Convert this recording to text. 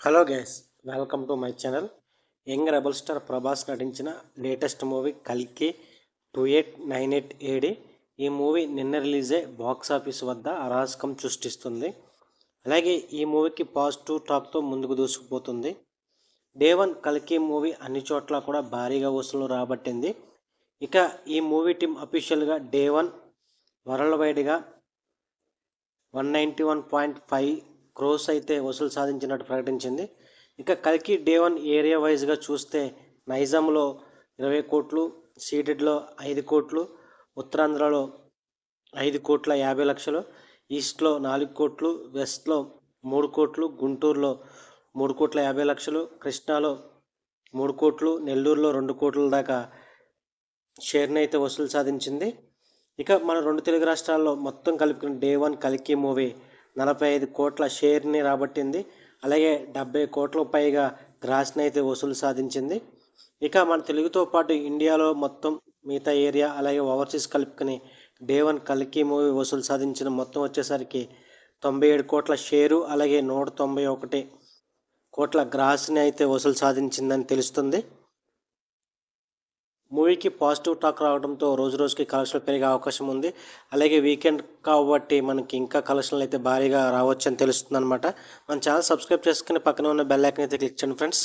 Hello guys, welcome to my channel. Young rebel star Prabhas నటించిన latest movie కల్కి 2898 AD. ఈ movie నిన్న రిలీజే box office వద్ద అరాచకం సృష్టిస్తుంది. అలాగే ఈ మూవీకి పాజిటివ్ టాక్తో ముందుకు దూసుకుపోతుంది. డే వన్ కల్కి మూవీ అన్ని చోట్ల కూడా భారీగా వసూలు రాబట్టింది. ఇక ఈ మూవీ టీం అఫీషియల్గా డే వన్ వరల్డ్ వైడ్గా 191.5 క్రోస్ అయితే వసూలు సాధించినట్టు ప్రకటించింది. ఇక కల్కి డే వన్ ఏరియా వైజ్గా చూస్తే నైజాంలో 20 కోట్లు, సీడెడ్లో 5 కోట్లు, ఉత్తరాంధ్రలో 5,50,00,000, ఈస్ట్లో 4 కోట్లు, వెస్ట్లో 3 కోట్లు, గుంటూరులో 3,50,00,000, కృష్ణాలో 3 కోట్లు, నెల్లూరులో 2 కోట్ల దాకా షేర్ని అయితే వసూలు సాధించింది. ఇక మన 2 తెలుగు రాష్ట్రాల్లో మొత్తం కలుపుకుని డే వన్ కల్కి మూవీ 45 కోట్ల షేర్ని రాబట్టింది. అలాగే 70 కోట్లకు పైగా గ్రాస్ని అయితే వసూలు సాధించింది. ఇక మన తెలుగుతో పాటు ఇండియాలో మొత్తం మిగతా ఏరియా అలాగే ఓవర్సీస్ కలుపుకొని డే వన్ కల్కి మూవీ వసూలు సాధించిన మొత్తం వచ్చేసరికి 97 కోట్ల షేరు అలాగే 191 కోట్ల గ్రాస్ని అయితే వసూలు సాధించిందని తెలుస్తుంది. మూవీకి పాజిటివ్ టాక్ రావడంతో రోజు రోజుకి కలెక్షన్లు పెరిగే అవకాశం ఉంది. అలాగే వీకెండ్ కాబట్టి మనకి ఇంకా కలెక్షన్లు అయితే భారీగా రావచ్చు అని తెలుస్తుంది అనమాట. మన ఛానల్ సబ్స్క్రైబ్ చేసుకుని పక్కన ఉన్న బెల్ ఐకాన్ అయితే క్లిక్ చేయండి ఫ్రెండ్స్.